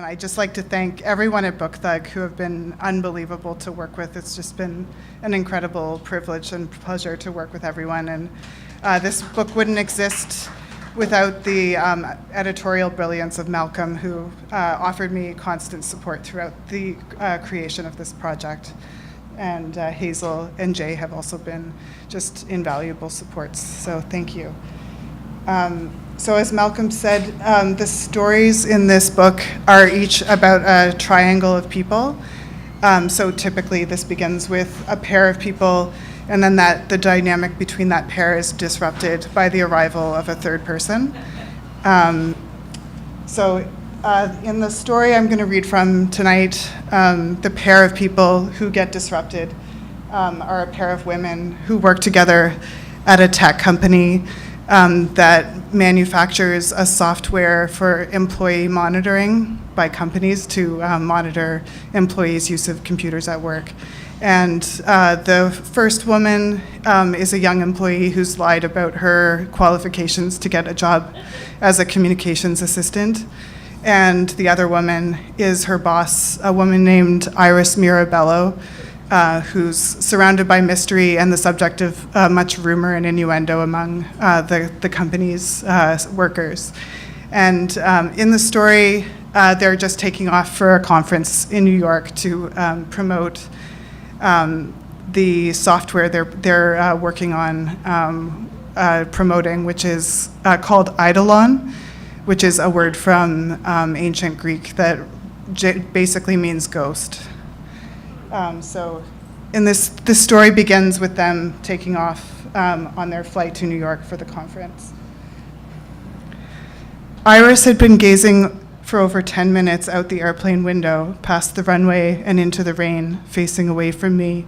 And I'd just like to thank everyone at BookThug who have been unbelievable to work with. It's just been an incredible privilege and pleasure to work with everyone. And this book wouldn't exist without the editorial brilliance of Malcolm, who offered me constant support throughout the creation of this project. And Hazel and Jay have also been just invaluable supports, so thank you. So as Malcolm said, the stories in this book are each about a triangle of people. So typically this begins with a pair of people, and then the dynamic between that pair is disrupted by the arrival of a third person. In the story I'm going to read from tonight, the pair of people who get disrupted are a pair of women who work together at a tech company that manufactures a software for employee monitoring by companies to monitor employees' use of computers at work. And the first woman is a young employee who's lied about her qualifications to get a job as a communications assistant. And the other woman is her boss, a woman named Iris Mirabello, who's surrounded by mystery and the subject of much rumor and innuendo among the company's workers. And in the story, they're just taking off for a conference in New York to promote the software they're working on promoting, which is called Eidolon, which is a word from ancient Greek that basically means ghost. So this story begins with them taking off on their flight to New York for the conference. Iris had been gazing for over 10 minutes out the airplane window, past the runway and into the rain, facing away from me,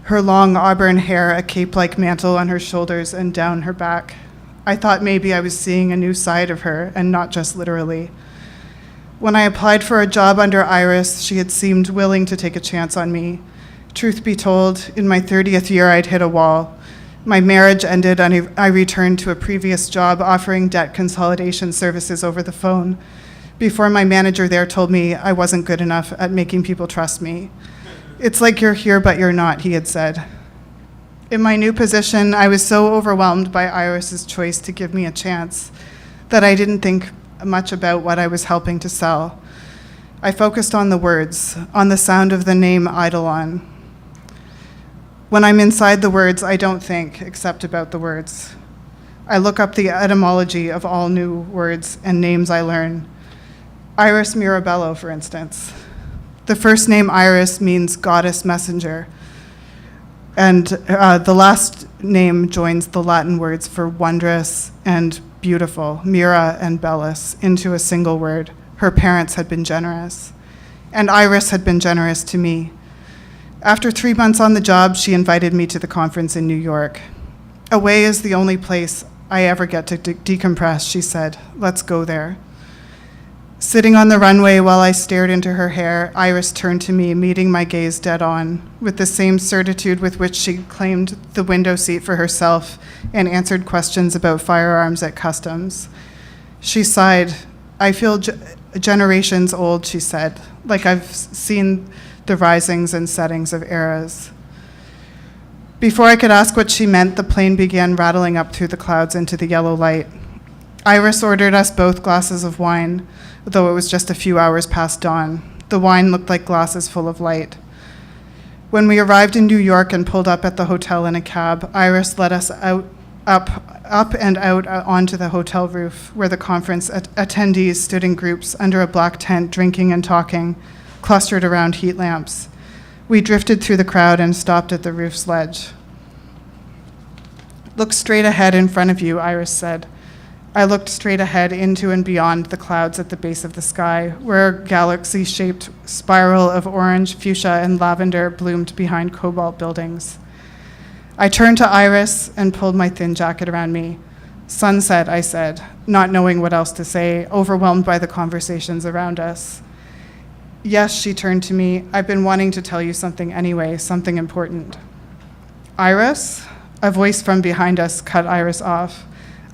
her long auburn hair a cape-like mantle on her shoulders and down her back. I thought maybe I was seeing a new side of her, and not just literally. When I applied for a job under Iris, she had seemed willing to take a chance on me. Truth be told, in my 30th year, I'd hit a wall. My marriage ended, and I returned to a previous job offering debt consolidation services over the phone, before my manager there told me I wasn't good enough at making people trust me. It's like you're here, but you're not, he had said. In my new position, I was so overwhelmed by Iris's choice to give me a chance that I didn't think much about what I was helping to sell. I focused on the words, on the sound of the name Eidolon. When I'm inside the words, I don't think except about the words. I look up the etymology of all new words and names I learn. Iris Mirabello, for instance. The first name Iris means goddess messenger, and the last name joins the Latin words for wondrous and beautiful, mira and bellus, into a single word. Her parents had been generous, and Iris had been generous to me. After 3 months on the job, she invited me to the conference in New York. Away is the only place I ever get to decompress, she said. Let's go there. Sitting on the runway while I stared into her hair, Iris turned to me, meeting my gaze dead on, with the same certitude with which she claimed the window seat for herself and answered questions about firearms at customs. She sighed. I feel generations old, she said, like I've seen the risings and settings of eras. Before I could ask what she meant, the plane began rattling up through the clouds into the yellow light. Iris ordered us both glasses of wine, though it was just a few hours past dawn. The wine looked like glasses full of light. When we arrived in New York and pulled up at the hotel in a cab, Iris led us up and out onto the hotel roof, where the conference attendees stood in groups under a black tent, drinking and talking, clustered around heat lamps. We drifted through the crowd and stopped at the roof's ledge. Look straight ahead in front of you, Iris said. I looked straight ahead into and beyond the clouds at the base of the sky, where a galaxy-shaped spiral of orange, fuchsia, and lavender bloomed behind cobalt buildings. I turned to Iris and pulled my thin jacket around me. Sunset, I said, not knowing what else to say, overwhelmed by the conversations around us. Yes, she turned to me. I've been wanting to tell you something anyway, something important. Iris? A voice from behind us cut Iris off.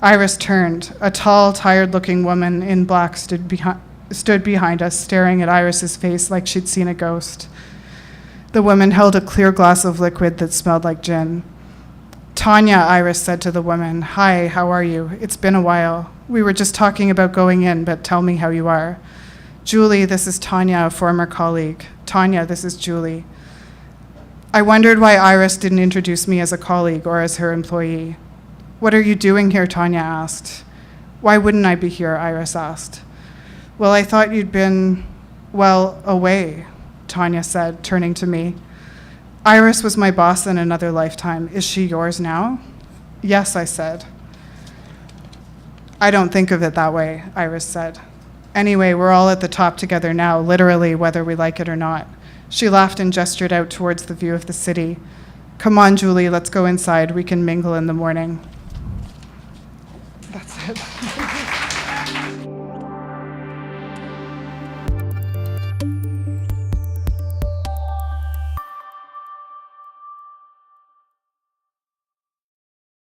Iris turned. A tall, tired-looking woman in black stood stood behind us, staring at Iris's face like she'd seen a ghost. The woman held a clear glass of liquid that smelled like gin. "Tanya," Iris said to the woman. "Hi, how are you? It's been a while. We were just talking about going in, but tell me how you are." "Julie, this is Tanya, a former colleague." "Tanya, this is Julie." I wondered why Iris didn't introduce me as a colleague or as her employee. "What are you doing here?" Tanya asked. "Why wouldn't I be here?" Iris asked. "Well, I thought you'd been, well, away," Tanya said, turning to me. "Iris was my boss in another lifetime. Is she yours now?" "Yes," I said. "I don't think of it that way," Iris said. "Anyway, we're all at the top together now, literally, whether we like it or not." She laughed and gestured out towards the view of the city. "Come on, Julie, let's go inside. We can mingle in the morning." That's it.